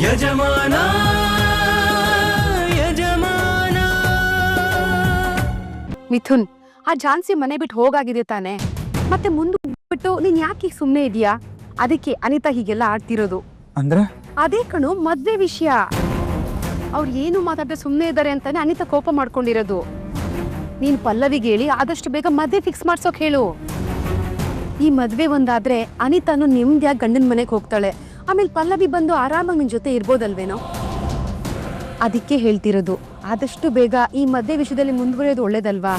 ಯಜಮಾನ ಯಜಮಾನ. ಮಿಥುನ್, ಆ ಝಾನ್ಸಿ ಮನೆ ಬಿಟ್ಟು ಹೋಗಾಗಿದೆ ತಾನೆ, ಮತ್ತೆ ಮುಂದೆ ನೀನ್ ಯಾಕೆ ಸುಮ್ಮನೆ ಇದೀಯಾ? ಅದಕ್ಕೆ ಅನಿತಾ ಹೀಗೆಲ್ಲ ಆಡ್ತಿರೋದು. ಅಂದ್ರೆ ಅದೇ ಕಣು, ಮದ್ವೆ ವಿಷಯ. ಅವ್ರು ಏನು ಮಾತಾಡದೆ ಸುಮ್ಮನೆ ಇದ್ದಾರೆ ಅಂತಾನೆ ಅನಿತಾ ಕೋಪ ಮಾಡ್ಕೊಂಡಿರೋದು. ನೀನ್ ಪಲ್ಲವಿಗೆ ಹೇಳಿ ಆದಷ್ಟು ಬೇಗ ಮದ್ವೆ ಫಿಕ್ಸ್ ಮಾಡ್ಸೋಕ್ ಹೇಳು. ಈ ಮದ್ವೆ ಒಂದಾದ್ರೆ ಅನಿತಾನು ನಿಮ್ದ್ಯಾಗ ಗಂಡನ ಮನೆಗೆ ಹೋಗ್ತಾಳೆ, ಆಮೇಲೆ ಪಲ್ಲವಿ ಬಂದು ಆರಾಮಾಗಿ ನಿನ್ ಜೊತೆ ಇರ್ಬೋದಲ್ವೇನೋ. ಅದಕ್ಕೆ ಹೇಳ್ತಿರೋದು, ಆದಷ್ಟು ಬೇಗ ಈ ಮದ್ವೆ ವಿಷಯದಲ್ಲಿ ಮುಂದುವರಿಯೋದು ಒಳ್ಳೇದಲ್ವಾ?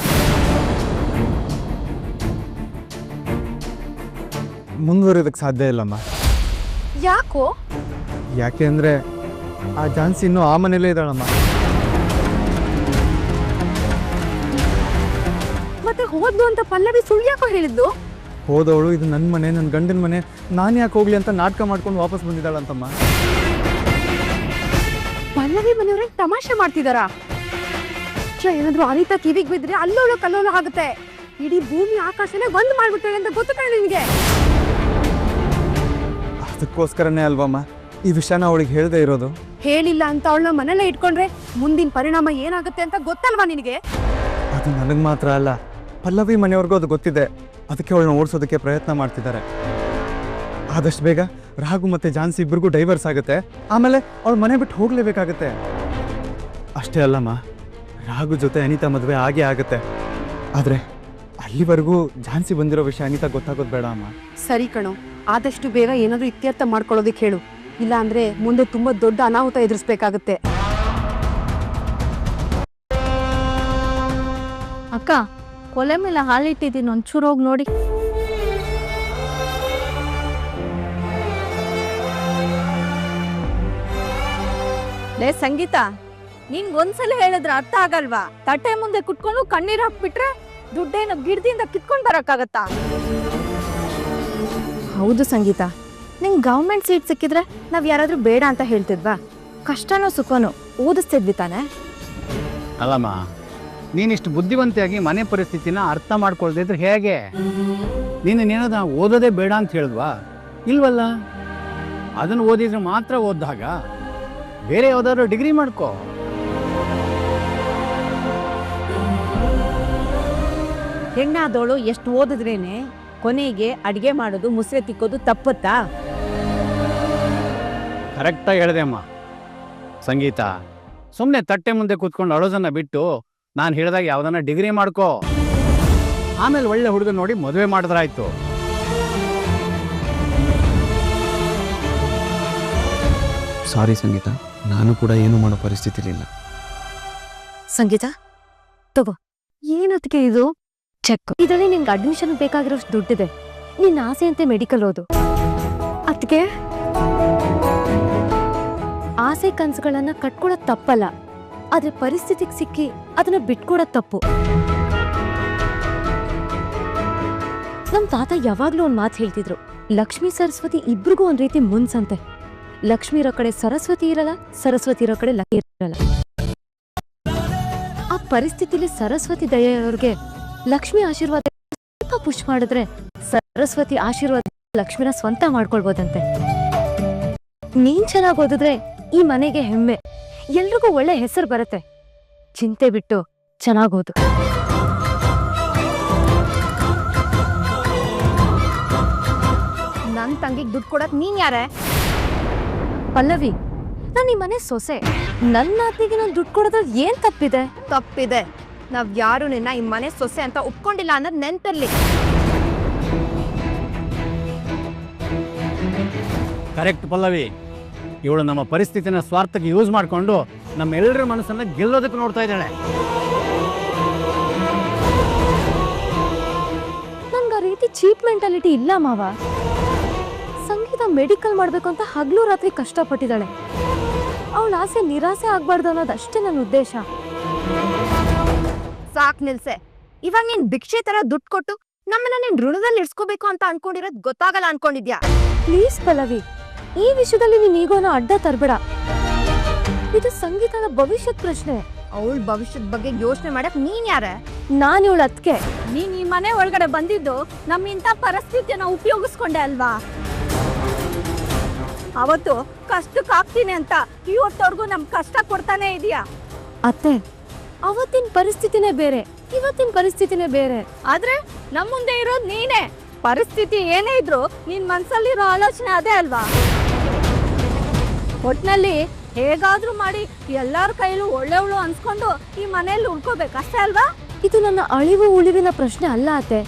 ಮುಂದುವರಿಯೋದಕ್ಕೆ ಸಾಧ್ಯ ಇಲ್ಲಮ್ಮ. ಯಾಕೋ? ಯಾಕೆ ಅಂದ್ರೆ ಆ ಝಾನ್ಸಿ ಇನ್ನೂ ಆ ಮನೇಲೇ ಇದ್ದಾಳಮ್ಮ. ಮತ್ತೆ ಹೋದ್ಲು ಅಂತ ಪಲ್ಲವಿ ಸುಳ್ಳು ಯಾಕೋ ಹೇಳಿದ್ದು? ಹೋದವಳು ಇದು ನನ್ನ ಮನೆ, ನನ್ನ ಗಂಡನ ಮನೆ, ನಾನು ಯಾಕೆ ಹೋಗ್ಲಿ ಅಂತ ನಾಟಕ ಮಾಡ್ಕೊಂಡು ವಾಪಸ್ ಬಂದಿದ್ದಾಳಂತಮ್ಮ. ಪಲ್ಲವಿ ಮನೆಯವ್ರೆ ತಮಾಷೆ ಮಾಡ್ತಿದಾರಾ? ಏನಾದ್ರು ಅನಿತಾ ಕಿವಿಗೆ ಬಿದ್ರೆ ಅಲ್ಲೋಳು ಕಲ್ಲೋಳು ಆಗುತ್ತೆ. ಇಡೀ ಭೂಮಿ ಆಕಾಶನೇ ಬಂದ್ ಮಾಡ್ಬಿಟ್ಟಾಳೆ ಅಂತ ಗೊತ್ತಾಳೆ ನಿನ್ಗೆ? ಅದಕ್ಕೋಸ್ಕರನೇ ಅಲ್ವಮ್ಮ ಈ ವಿಷಯನ ಅವಳಿಗೆ ಹೇಳ್ದೆ ಇರೋದು. ಹೇಳಿಲ್ಲ ಅಂತ ಅವಳನ್ನ ಮನೇಲೆ ಇಟ್ಕೊಂಡ್ರೆ ಮುಂದಿನ ಪರಿಣಾಮ ಏನಾಗುತ್ತೆ ಅಂತ ಗೊತ್ತಲ್ವಾ ನಿನಗೆ? ಅದು ನನಗೆ ಮಾತ್ರ ಅಲ್ಲ, ಪಲ್ಲವಿ ಮನೆಯವ್ರಿಗೂ ಅದು ಗೊತ್ತಿದೆ. ಅದಕ್ಕೆ ಅವಳನ್ನ ಓಡಿಸೋದಕ್ಕೆ ಪ್ರಯತ್ನ ಮಾಡ್ತಿದ್ದಾರೆ. ಆದಷ್ಟು ಬೇಗ ರಾಘು ಮತ್ತೆ ಝಾನ್ಸಿ ಇಬ್ಬರಿಗೂ ಡೈವರ್ಸ್ ಆಗುತ್ತೆ, ಆಮೇಲೆ ಅವಳು ಮನೆ ಬಿಟ್ಟು ಹೋಗ್ಲೇಬೇಕಾಗತ್ತೆ. ಅಷ್ಟೇ ಅಲ್ಲಮ್ಮ, ರಾಘು ಜೊತೆ ಅನಿತಾ ಮದುವೆ ಆಗೇ ಆಗುತ್ತೆ. ಆದರೆ ಅಲ್ಲಿವರೆಗೂ ಝಾನ್ಸಿ ಬಂದಿರೋ ವಿಷಯ ಅನಿತಾ ಗೊತ್ತಾಗೋದು ಬೇಡ ಅಮ್ಮ. ಸರಿ ಕಣೋ, ಆದಷ್ಟು ಬೇಗ ಏನಾದ್ರೂ ಇತ್ಯರ್ಥ ಮಾಡ್ಕೊಳ್ಳೋದಕ್ಕೆ ಹೇಳು. ಇಲ್ಲ ಅಂದ್ರೆ ಮುಂದೆ ತುಂಬಾ ದೊಡ್ಡ ಅನಾಹುತ ಎದುರಿಸ್ಬೇಕಾಗತ್ತೆ. ಅಕ್ಕ, ಕೊಲೆ ಮೇಲೆ ಹಾಲಿಟ್ಟಿದ್ದೀನಿ, ಒಂಚೂರು ಹೋಗಿ ನೋಡಿ. ಲೇ ಸಂಗೀತ, ನಿನ್ಗೆ ಒಂದ್ಸಲ ಹೇಳಿದ್ರೆ ಅರ್ಥ ಆಗಲ್ವಾ? ತಟ್ಟೆ ಮುಂದೆ ಕುತ್ಕೊಂಡು ಕಣ್ಣೀರ್ ಹಾಕ್ಬಿಟ್ರೆ ದುಡ್ಡೇನು ಗಿಡದಿಂದ ಕಿತ್ಕೊಂಡ್ ಬರಕ್ಕಾಗತ್ತಾ? ಹೌದು ಸಂಗೀತ, ನಿಂಗೆ ಗೌರ್ಮೆಂಟ್ ಸೀಟ್ ಸಿಕ್ಕಿದ್ರೆ ನಾವ್ ಯಾರಾದ್ರೂ ಬೇಡ ಅಂತ ಹೇಳ್ತಿದ್ವಾ? ಕಷ್ಟನೋ ಸುಖನೋ ಓದಿಸ್ತಿದ್ವಿ ತಾನೆ. ಅಲ್ಲಮ್ಮ, ನೀನಿಷ್ಟು ಬುದ್ಧಿವಂತಿಯಾಗಿ ಮನೆ ಪರಿಸ್ಥಿತಿನ ಅರ್ಥ ಮಾಡ್ಕೊಳ್ದಿದ್ರೆ ಹೇಗೆ? ನೀನೇನೋದ ಓದೋದೇ ಬೇಡ ಅಂತ ಹೇಳಿದ್ವಾ? ಇಲ್ವಲ್ಲ, ಅದನ್ನು ಓದಿದ್ರೆ ಮಾತ್ರ ಓದಿದಾಗ ಬೇರೆ ಯಾವ್ದಾದ್ರು ಡಿಗ್ರಿ ಮಾಡ್ಕೋ. ಹೆಣ್ಣಾದವಳು ಎಷ್ಟು ಓದಿದ್ರೇನೆ ಕೊನೆಗೆ ಅಡಿಗೆ ಮಾಡೋದು, ಮುಸ್ರೆ ತಿಕ್ಕೋದು ತಪ್ಪತ್ತಾ? ಕರೆಕ್ಟಾಗಿ ಹೇಳಿದೆ ಅಮ್ಮ. ಸಂಗೀತ, ಸುಮ್ಮನೆ ತಟ್ಟೆ ಮುಂದೆ ಕೂತ್ಕೊಂಡು ಅಳೋದನ್ನ ಬಿಟ್ಟು ನಾನು ಹೇಳಿದಾಗ ಯಾವ್ದನ್ನ ಡಿಗ್ರಿ ಮಾಡ್ಕೋ, ಆಮೇಲೆ ಒಳ್ಳೆ ಹುಡುಗ ನೋಡಿ ಮದುವೆ ಮಾಡಿದ್ರಾಯ್ತು. ಸಾರಿ ಸಂಗೀತ, ನಾನು ಕೂಡ ಏನು ಮಾಡೋ ಪರಿಸ್ಥಿತಿಲಿಲ್ಲ. ಸಂಗೀತ ತಗೋ. ಏನದಕ್ಕೆ ಇದು? ಚೆಕ್. ಇದರಲ್ಲಿ ನಿನ್ಗೆ ಅಡ್ಮಿಷನ್ ಬೇಕಾಗಿರೋಷ್ಟು ದುಡ್ಡಿದೆ. ನಿನ್ನ ಆಸೆ ಅಂತೆ ಮೆಡಿಕಲ್ ಓದು. ಅದಕ್ಕೆ ಆಸೆ ಕನ್ಸುಗಳನ್ನ ಕಟ್ಕೊಳೋದ್ ತಪ್ಪಲ್ಲ, ಆದ್ರೆ ಪರಿಸ್ಥಿತಿಗೆ ಸಿಕ್ಕಿ ಅದನ್ನ ಬಿಟ್ಕೊಡೋದ್ ತಪ್ಪು. ನಮ್ ತಾತ ಯಾವಾಗ್ಲೂ ಒಂದ್ ಮಾತು ಹೇಳ್ತಿದ್ರು, ಲಕ್ಷ್ಮಿ ಸರಸ್ವತಿ ಇಬ್ರಿಗೂ ಒಂದ್ ರೀತಿ ಮುನ್ಸಂತೆ. ಲಕ್ಷ್ಮಿ ಇರೋ ಕಡೆ ಸರಸ್ವತಿ ಇರಲ್ಲ, ಸರಸ್ವತಿ ಇರೋ ಕಡೆ ಲಕ್ಷ್ಮಿ ಇರಲ್ಲ. ಆ ಪರಿಸ್ಥಿತಿಲಿ ಸರಸ್ವತಿ ದಯೆಯವ್ರಿಗೆ ಲಕ್ಷ್ಮಿ ಆಶೀರ್ವಾದ ಸ್ವಲ್ಪ ಪುಷ್ ಮಾಡಿದ್ರೆ ಸರಸ್ವತಿ ಆಶೀರ್ವಾದ ಲಕ್ಷ್ಮಿನ ಸ್ವಂತ ಮಾಡ್ಕೊಳ್ಬೋದಂತೆ. ನೀನ್ ಚೆನ್ನಾಗಿ ಓದಿದ್ರೆ ಈ ಮನೆಗೆ ಹೆಮ್ಮೆ, ಎಲ್ರಿಗೂ ಒಳ್ಳೆ ಹೆಸರು ಬರುತ್ತೆ. ಚಿಂತೆ ಬಿಟ್ಟು ಚೆನ್ನಾಗೋದು. ನನ್ ತಂಗಿಗೆ ದುಡ್ಡು ಕೊಡಕ್ ನೀನ್ ಯಾರೇ? ಪಲ್ಲವಿ, ನಾನು ಈ ಮನೆ ಸೊಸೆ. ನನ್ನ ಅತ್ತಿಗೆ ನಾನು ದುಡ್ಡು ಕೊಡೋದ್ರಲ್ಲಿ ಏನ್ ತಪ್ಪಿದೆ? ತಪ್ಪಿದೆ. ನಾವ್ ಯಾರು ನಿನ್ನ ಈ ಮನೆ ಸೊಸೆ ಅಂತ ಒಪ್ಕೊಂಡಿಲ್ಲ ಅನ್ನೋದು ನೆನ್ಪಿರ್ಲಿ. ಕರೆಕ್ಟ್ ಪಲ್ಲವಿ, ಇವಳು ನಮ್ಮ ಪರಿಸ್ಥಿತಿನ ಸ್ವಾರ್ಥಕ್ಕೆ ಯೂಸ್ ಮಾಡಿಕೊಂಡು ನಮ್ಮೆಲ್ಲರ ಮನಸ್ಸನ್ನ ಗೆಲ್ಲೋದಕ್ಕೆ ನೋಡ್ತಾ ಇದ್ದಾಳೆ. ನಂಗೆ ಆ ರೀತಿ ಚೀಪ್ ಮೆಂಟಾಲಿಟಿ ಇಲ್ಲ ಮಾವ. ಸಂಗೀತ ಮೆಡಿಕಲ್ ಮಾಡ್ಬೇಕು ಅಂತ ಹಗಲು ರಾತ್ರಿ ಕಷ್ಟಪಟ್ಟಿದ್ದಾಳೆ. ಅವಳ ಆಸೆ ನಿರಾಸೆ ಆಗ್ಬಾರ್ದು ಅನ್ನೋದಷ್ಟೇ ನನ್ನ ಉದ್ದೇಶ. ಸಾಕ್ ನಿಲ್ಸೆ. ಇವಾಗ ನೀನ್ ಭಿಕ್ಷೆ ತರ ದುಡ್ಡು ಕೊಟ್ಟು ನಮ್ಮನ್ನ ನೀನ್ ಋಣದಲ್ಲಿ ಇಡ್ಸ್ಕೋಬೇಕು ಅಂತ ಅನ್ಕೊಂಡಿರೋದ್ ಗೊತ್ತಾಗಲ್ಲ ಅನ್ಕೊಂಡಿದ್ಯಾ? ಪ್ಲೀಸ್ ಪಲ್ಲವಿ, ಈ ವಿಷಯದಲ್ಲಿ ನೀನ್ ಈಗೋನ ಅಡ್ಡ ತರಬೇಡ. ಇದು ಸಂಗೀತದ ಭವಿಷ್ಯದ ಪ್ರಶ್ನೆ. ಅವಳ ಭವಿಷ್ಯದ ಬಗ್ಗೆ ಯೋಚನೆ ಮಾಡಕ್ ನೀನ್ ಯಾರ? ನಾನು ಇವಳ ಅದ್ಕೆ. ನೀನ್ ಈ ಮನೆ ಒಳಗಡೆ ಬಂದಿದ್ದು ನಮ್ಮಿಂತ ಪರಿಸ್ಥಿತಿಯನ್ನ ಉಪಯೋಗಿಸ್ಕೊಂಡೆ ಅಲ್ವಾ? ಅವತ್ತು ಕಷ್ಟಕ್ಕಾಗ್ತೀನಿ ಅಂತ ಇವತ್ತವರೆಗೂ ನಮ್ ಕಷ್ಟ ಕೊಡ್ತಾನೆ ಇದೀಯಾ. ಅತ್ತೆ, ಅವತ್ತಿನ ಪರಿಸ್ಥಿತಿನೇ ಬೇರೆ, ಇವತ್ತಿನ ಪರಿಸ್ಥಿತಿನೇ ಬೇರೆ. ಆದ್ರೆ ನಮ್ ಮುಂದೆ ಇರೋದ್ ನೀನೇ. ಪರಿಸ್ಥಿತಿ ಏನೇ ಇದ್ರು ನಿನ್ ಮನ್ಸಲ್ಲಿರೋ ಆಲೋಚನೆ ಅದೇ ಅಲ್ವಾ? ಒಟ್ನಲ್ಲಿ ಹೇಗಾದ್ರೂ ಮಾಡಿ ಎಲ್ಲಾರ ಕೈಲೂ ಒಳ್ಳೆವಳು ಅನ್ಸ್ಕೊಂಡು ಈ ಮನೆಯಲ್ಲಿ ಉಳ್ಕೋಬೇಕಷ್ಟೇ ಅಲ್ವಾ? ಇದು ನನ್ನ ಅಳಿವು ಉಳಿವಿನ ಪ್ರಶ್ನೆ ಅಲ್ಲ ಅತ್ತೆ,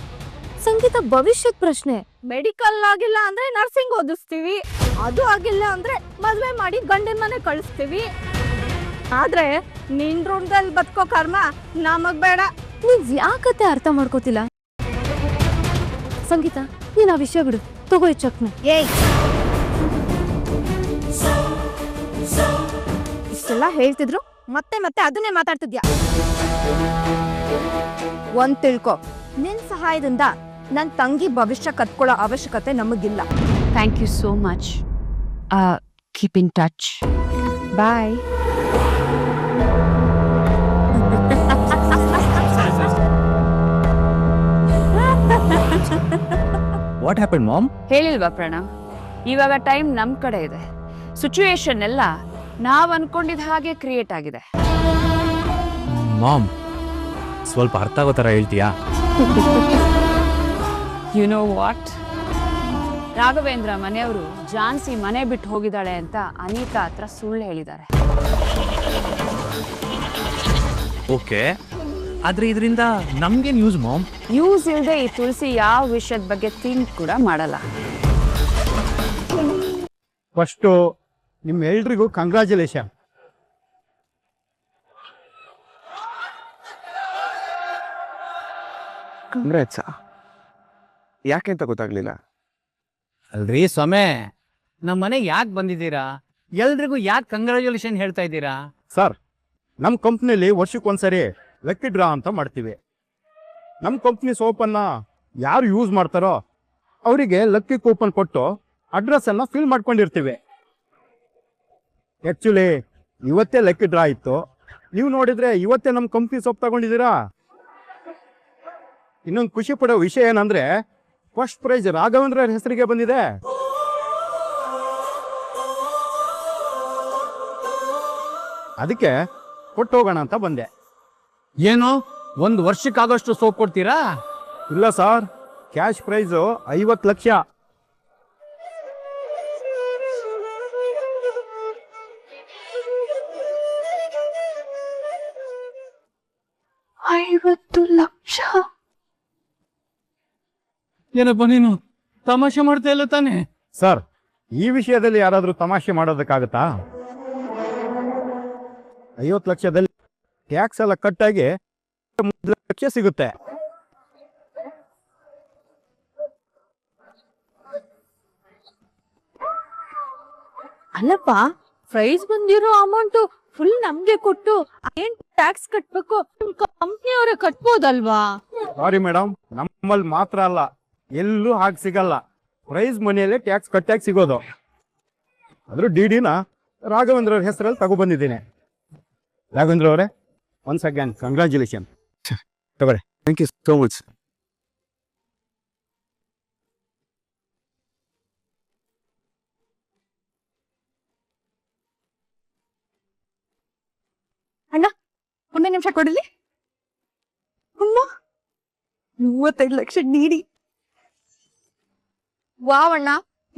ಸಂಗೀತ ಭವಿಷ್ಯದ ಪ್ರಶ್ನೆ. ಮೆಡಿಕಲ್ ಆಗಿಲ್ಲ ಅಂದ್ರೆ ನರ್ಸಿಂಗ್ ಓದಿಸ್ತೀವಿ, ಅದು ಆಗಿಲ್ಲ ಅಂದ್ರೆ ಮದ್ವೆ ಮಾಡಿ ಗಂಡನ ಮನೆ ಕಳಿಸ್ತೀವಿ. ಆದ್ರೆ ನಿನ್ ಋಣದಲ್ಲಿ ಬದುಕೋ ಕರ್ಮ ನಮಗ್ ಬೇಡ. ನೀವ್ ಯಾಕತ್ತೆ ಅರ್ಥ ಮಾಡ್ಕೋತಿಲ್ಲ? ಸಂಗೀತ, ನೀನ್ ಆ ವಿಷಯ ಬಿಡು, ತಗೋ ಈ ಚಕ್ನ. ಏಯ್, ಇಷ್ಟೆಲ್ಲ ಹೇಳ್ತಿದ್ರು ಮತ್ತೆ ಮತ್ತೆ ಅದನ್ನೇ ಮಾತಾಡ್ತಿದ್ಯಾ. ಒಂದ್ ತಿಳ್ಕೊ, ನಿನ್ ಸಹಾಯದಿಂದ ನನ್ ತಂಗಿ ಭವಿಷ್ಯ ಕತ್ಕೊಳ್ಳೋ ಅವಶ್ಯಕತೆ ನಮಗಿಲ್ಲ. Thank you so much. Keep in touch. Bye. What happen mom? ಹೇಳಿಲ್ವಾ ಪ್ರಣವ್, ಇವಾಗ ಟೈಮ್ ನಮ್ ಕಡೆ ಇದೆ. ಸಿಚುಯೇಷನ್ ಎಲ್ಲ ನಾವ್ ಅನ್ಕೊಂಡಿದ್ ಹಾಗೆ ಕ್ರಿಯೇಟ್ ಆಗಿದೆ. ಮಾಮ್, ಸ್ವಲ್ಪ ಅರ್ಥ ಆಗೋ ಥರ ಹೇಳ್ತೀಯಾ? ಯು ನೋ ವಾಟ್, ರಾಘವೇಂದ್ರ ಮನೆಯವರು ಜಾನ್ಸಿ ಮನೆ ಬಿಟ್ಟು ಹೋಗಿದ್ದಾಳೆ ಅಂತ ಅನಿತಾ ಹತ್ರ ಸುಳ್ಳು ಹೇಳಿದ್ದಾರೆ. ಓಕೆ, ಆದ್ರೆ ಇದರಿಂದ ನಮ್ಗೇನ್ ಯೂಸ್ ಮಾಮ್? ಯೂಸ್ ಇಲ್ಲದೆ ಈ ತುಳಸಿ ಯಾವ ವಿಷಯದ ಬಗ್ಗೆ ಥಿಂಕ್ ಕೂಡ ಮಾಡಲ್ಲ. ಫಸ್ಟು ನಿಮ್ಮ ಎಲ್ರಿಗೂ ಕಂಗ್ರ್ಯಾಚುಲೇಷನ್. ಕಂಗ್ರಾಟ್ಸಾ? ಯಾಕೆ ಅಂತ ಗೊತ್ತಾಗ್ಲಿಲ್ಲ. ಅಲ್ರಿ ಸೊಮೆ, ನಮ್ಮ ಮನೆಗೆ ಯಾಕೆ ಬಂದಿದ್ದೀರಾ? ಎಲ್ರಿಗೂ ಯಾಕೆ ಕಂಗ್ರ್ಯಾಚುಲೇಷನ್ ಹೇಳ್ತಾ ಇದ್ದೀರಾ? ಸರ್, ನಮ್ಮ ಕಂಪ್ನಿಲಿ ವರ್ಷಕ್ಕೊಂದ್ಸರಿ ಲಕ್ಕಿ ಡ್ರಾ ಅಂತ ಮಾಡ್ತೀವಿ. ನಮ್ಮ ಕಂಪ್ನಿ ಸೋಪನ್ನು ಯಾರು ಯೂಸ್ ಮಾಡ್ತಾರೋ ಅವರಿಗೆ ಲಕ್ಕಿ ಕೂಪನ್ ಕೊಟ್ಟು ಅಡ್ರೆಸ್ಸನ್ನು ಫಿಲ್ ಮಾಡ್ಕೊಂಡಿರ್ತೀವಿ. ಆ್ಯಕ್ಚುಲಿ ಇವತ್ತೇ ಲಕ್ಕಿ ಡ್ರಾ ಇತ್ತು. ನೀವು ನೋಡಿದರೆ ಇವತ್ತೇ ನಮ್ಮ ಕಂಪ್ನಿ ಸೋಪ್ ತಗೊಂಡಿದ್ದೀರಾ. ಇನ್ನೊಂದು ಖುಷಿ ಪಡೋ ವಿಷಯ ಏನಂದರೆ, ಫಸ್ಟ್ ಪ್ರೈಸ್ ರಾಘವೇಂದ್ರ ಹೆಸರಿಗೆ ಬಂದಿದೆ. ಅದಕ್ಕೆ ಕೊಟ್ಟು ಹೋಗೋಣ ಅಂತ ಬಂದೆ. ಏನು, ಒಂದು ವರ್ಷಕ್ಕಾಗೋಷ್ಟು ಸೋಪ್ ಕೊಡ್ತೀರಾ? ಇಲ್ಲ ಸರ್, ಕ್ಯಾಶ್ ಪ್ರೈಸು 50 ಲಕ್ಷ. ಏನಪ್ಪ ನೀನು ತಮಾಷೆ ಮಾಡ್ತಾ ಇಲ್ಲ ತಾನೆ? ಸರ್, ಈ ವಿಷಯದಲ್ಲಿ ಯಾರಾದರೂ ತಮಾಷೆ ಮಾಡೋದಕ್ಕಾಗತ್ತಾ? 50 ಲಕ್ಷದಲ್ಲಿ ಟ್ಯಾಕ್ಸ್ ಎಲ್ಲ ಕಟ್ಟಾಗಿ 3 ಲಕ್ಷ ಸಿಗುತ್ತೆ. ಅಲ್ಲಪ್ಪ, ಪ್ರೈಸ್ ಬಂದಿರೋ ಅಮೌಂಟ್ ಫುಲ್ ನಮ್ಗೆ ಕೊಟ್ಟು ಏನ್ ಟ್ಯಾಕ್ಸ್ ಕಟ್ಬೇಕು? ಕಂಪ್ನಿಯವರೇ ಕಟ್ಬೋದಲ್ವಾ? ಸಾರಿ ಮೇಡಮ್, ನಮ್ಮಲ್ಲಿ ಮಾತ್ರ ಅಲ್ಲ, ಎಲ್ಲೂ ಹಾಗೆ ಸಿಗಲ್ಲ. ಪ್ರೈಸ್ ಮನೆಯಲ್ಲೇ ಟ್ಯಾಕ್ಸ್ ಕಟ್ಟಾಗಿ ಸಿಗೋದು. ಅದ್ರ ಡಿಡಿನ ರಾಘವೇಂದ್ರ ಅವ್ರ ಹೆಸರಲ್ಲಿ ತಗೊಬಂದಿದ್ದೀನಿ. ರಾಘವೇಂದ್ರ ಅವರೇ, ಒನ್ಸ್ ಅಗೇನ್ ಕಂಗ್ರ್ಯಾಚುಲೇಷನ್. ತಗೊಳ್ಳಿ. Thank you so much. ಒಂದೇ ನಿಮಿಷ ಕೊಡಲಿ. ಅಮ್ಮ, 35 ಲಕ್ಷ ನೀಡಿ. ವಾವಣ್ಣ,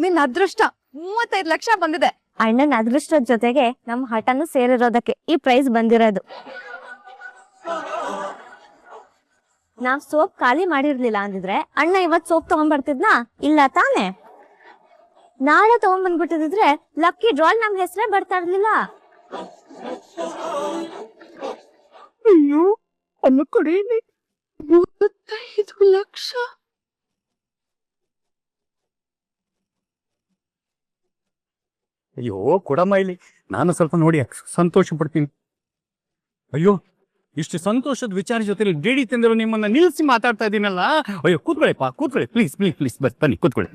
ನಿನ್ನ ಅದೃಷ್ಟ 35 ಲಕ್ಷ ಬಂದಿದೆ. ಅಣ್ಣನ ಅದೃಷ್ಟದ ಜೊತೆಗೆ ನಮ್ ಹಠನೂ ಸೇರಿರೋದಕ್ಕೆ ಈ ಪ್ರೈಸ್ ಬಂದಿರೋದು. ನಾವ್ ಸೋಪ್ ಖಾಲಿ ಮಾಡಿರ್ಲಿಲ್ಲ ಅಂದಿದ್ರೆ ಅಣ್ಣ ಇವತ್ ಸೋಪ್ ತಗೊಂಡ್ಬರ್ತಿದ್ನಾ? ಇಲ್ಲ ತಾನೆ? ನಾಳೆ ತಗೊಂಡ್ಬಂದ್ಬಿಟ್ಟಿದ್ರೆ ಲಕ್ಕಿ ಡ್ರಾಲ್ ನಮ್ ಹೆಸರೇ ಬರ್ತಾ ಇರ್ಲಿಲ್ಲ. ಅಯ್ಯೋ, ಅನ್ನು ಕೊಡೀನಿ. 35 ಲಕ್ಷ. ಅಯ್ಯೋ ಕೊಡಮ್ಮ ಇಲ್ಲಿ, ನಾನು ಸ್ವಲ್ಪ ನೋಡಿ ಸಂತೋಷ ಪಡ್ತೀನಿ. ಅಯ್ಯೋ, ಇಷ್ಟು ಸಂತೋಷದ ವಿಚಾರ ಜೊತೆ ಡಿಡಿ ತಂದಿರೋ ನಿಮ್ಮನ್ನ ನಿಲ್ಲಿಸಿ ಮಾತಾಡ್ತಾ ಇದ್ದೀನಲ್ಲ. ಅಯ್ಯೋ, ಕೂತ್ಕೊಳ್ಳಿಪ್ಪ, ಕೂತ್ಕೊಳ್ಳಿ, ಪ್ಲೀಸ್ ಪ್ಲೀಸ್ ಪ್ಲೀಸ್, ಬನ್ನಿ ಕೂತ್ಕೊಳ್ಳಿ.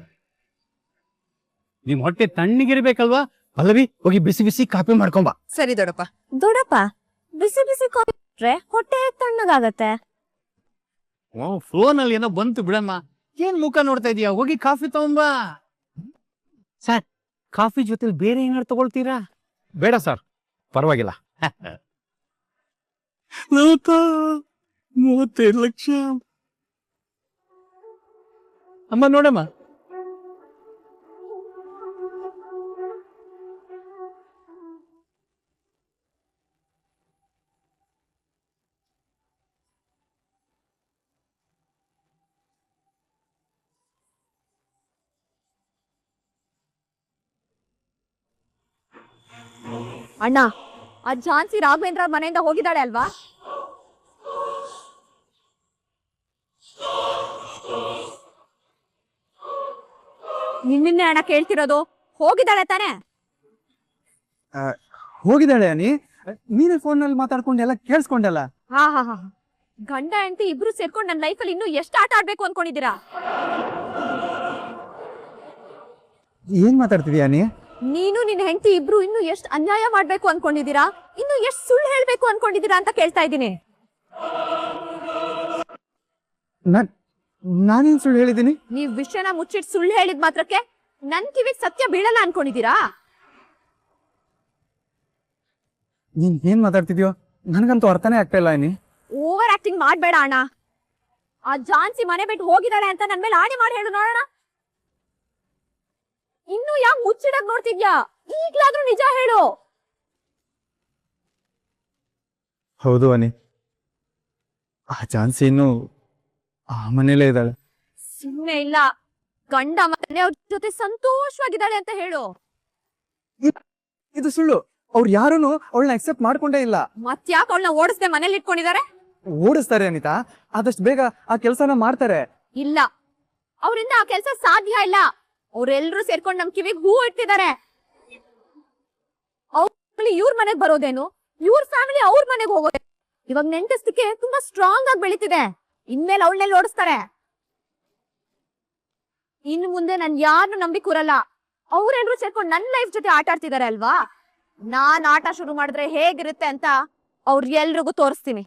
ನಿಮ್ ಹೊಟ್ಟೆ ತಣ್ಣಗಿರ್ಬೇಕಲ್ವಾ? ಅಲ್ಲವಿ, ಹೋಗಿ ಬಿಸಿ ಬಿಸಿ ಕಾಪಿ ಮಾಡ್ಕೊಂಬ. ಸರಿ ದೊಡ್ಡಪ್ಪ. ದೊಡ್ಡಪ್ಪ, ಬಿಸಿ ಬಿಸಿ ಕಾಫಿ ಕೊಟ್ರೆ ಹೊಟ್ಟೆ ತಣ್ಣಗಾಗತ್ತೆ. ಫೋನಲ್ಲಿ ಏನೋ ಬಂತು ಬಿಡಮ್ಮ. ಏನ್ ಮುಖ ನೋಡ್ತಾ ಇದೀಯಾ? ಹೋಗಿ ಕಾಫಿ ತಗೊಂಬಾ. ಸರ್, ಕಾಫಿ ಜೊತೆಲಿ ಬೇರೆ ಏನಾರು ತಗೊಳ್ತೀರಾ? ಬೇಡ ಸರ್, ಪರವಾಗಿಲ್ಲ. 35 ಲಕ್ಷ. ಅಮ್ಮ ನೋಡಮ್ಮ. ಅಣ್ಣ, ಆ ಝಾನ್ಸಿ ರಾಘವೇಂದ್ರ ಅವ್ರ ಮನೆಯಿಂದ ಹೋಗಿದ್ದಾಳೆ ಅಲ್ವಾ? ನಿನ್ನೆ ಅಣ್ಣ ಕೇಳ್ತಿರೋದು, ಹೋಗಿದ್ದಾಳೆ ತಾನೆ? ಹೋಗಿದ್ದಾಳೆ ಅನಿ. ನೀನೇ ಫೋನಲ್ಲಿ ಮಾತಾಡ್ಕೊಂಡು ಎಲ್ಲ ಕೇಳಿಸ್ಕೊಂಡಲ್ಲ. ಹಾ ಹಾ ಹಾ, ಗಂಡ ಹೆಂಡತಿ ಇಬ್ರು ಸೇರ್ಕೊಂಡು ನನ್ನ ಲೈಫಲ್ಲಿ ಇನ್ನೂ ಎಷ್ಟು ಆಟ ಆಡ್ಬೇಕು ಅನ್ಕೊಂಡಿದ್ದೀರಾ? ಏನ್ ಮಾತಾಡ್ತಿದ್ಯಾ ಅನಿ? ನೀನು ನಿನ್ನ ಹೆಂಡತಿ ಇಬ್ರು ಇನ್ನು ಎಷ್ಟು ಅನ್ಯಾಯ ಮಾಡ್ಬೇಕು ಅನ್ಕೊಂಡಿದ್ದೀರಾ, ಇನ್ನು ಎಷ್ಟು ಸುಳ್ಳು ಹೇಳ್ಬೇಕು ಅನ್ಕೊಂಡಿದ್ದೀರಾ ಅಂತ ಕೇಳ್ತಾ ಇದ್ದೀನಿ. ನಾನೇನ್ ಸುಳ್ಳು ಹೇಳಿದ್ದೀನಿ? ನೀವ್ ವಿಷಯನ ಮುಚ್ಚಿಟ್ಟು ಸುಳ್ಳು ಹೇಳಿದ ಮಾತ್ರಕ್ಕೆ ನನ್ ಕಿವಿಗೆ ಸತ್ಯ ಬೀಳಲ್ಲ ಅನ್ಕೊಂಡಿದ್ದೀರಾ? ನೀನ್ ಏನ್ ಮಾತಾಡ್ತಿದ್ಯೋ ನನಗಂತೂ ಅರ್ಥನೇ ಆಗ್ತಾ ಇಲ್ಲ ಅನಿ. ಓವರ್ ಆಕ್ಟಿಂಗ್ ಮಾಡ್ಬೇಡ ಅಣ್ಣ. ಆ ಝಾನ್ಸಿ ಮನೆ ಬಿಟ್ಟು ಹೋಗಿದ್ದಾಳೆ ಅಂತ ನನ್ ಮೇಲೆ ಆಣೆ ಮಾಡಿ ಹೇಳು ನೋಡೋಣ. ಇನ್ನು ಯಾಕೆ ಮುಚ್ಚಿಡಕ್ ನೋಡ್ತಿದ್ಯಾ? ಈಗ್ಲಾದ್ರೂ ನಿಜ ಹೇಳು. ಹೌದು ಅನಿ, ಆ ಝಾನ್ಸಿ ಇನ್ನು ಆ ಮನೇಲೇ ಇದ್ದಾಳೆ. ಸುಮ್ಮನೆ ಇಲ್ಲ, ಗಂಡ ಮನೆಯವ್ರ ಜೊತೆ ಸಂತೋಷವಾಗಿದ್ದಾಳೆ ಅಂತ ಹೇಳು. ಇದು ಸುಳ್ಳು. ಅವ್ರು ಯಾರೂನು ಅವಳನ್ನ ಅಕ್ಸೆಪ್ಟ್ ಮಾಡ್ಕೊಂಡೇ ಇಲ್ಲ. ಮತ್ಯಾಕ್ ಅವಳನ್ನ ಓಡಿಸ್ದೆ ಮನೇಲಿ ಇಟ್ಕೊಂಡಿದ್ದಾರೆ? ಓಡಿಸ್ತಾರೆ ಅನಿತಾ, ಆದಷ್ಟು ಬೇಗ ಆ ಕೆಲಸನ ಮಾಡ್ತಾರೆ. ಇಲ್ಲ, ಅವರಿಂದ ಆ ಕೆಲಸ ಸಾಧ್ಯ ಇಲ್ಲ. ಅವ್ರೆಲ್ರೂ ಸೇರ್ಕೊಂಡು ನಮ್ ಕಿವಿಗೆ ಹೂ ಇಟ್ಟಿದ್ದಾರೆ. ಇವ್ರ ಮನೆಗ್ ಬರೋದೇನು, ಇವ್ರ ಫ್ಯಾಮಿಲಿ ಅವ್ರ ಮನೆಗ್ ಹೋಗೋದೇನು? ಇವಾಗ ನೆಂಟಸ್ತಕ್ಕೆ ತುಂಬಾ ಸ್ಟ್ರಾಂಗ್ ಆಗಿ ಬೆಳೀತಿದೆ. ಇನ್ಮೇಲೆ ಅವಳನ್ನೆಲ್ಲ ಓಡಿಸ್ತಾರೆ. ಇನ್ನು ಮುಂದೆ ನನ್ ಯಾರನ್ನು ನಂಬಿ ಕೂರಲ್ಲ. ಅವ್ರೆಲ್ರೂ ಸೇರ್ಕೊಂಡು ನನ್ ಲೈಫ್ ಜೊತೆ ಆಟ ಆಡ್ತಿದಾರೆ ಅಲ್ವಾ? ನಾನ್ ಆಟ ಶುರು ಮಾಡಿದ್ರೆ ಹೇಗಿರುತ್ತೆ ಅಂತ ಅವ್ರ ಎಲ್ರಿಗೂ ತೋರಿಸ್ತೀನಿ.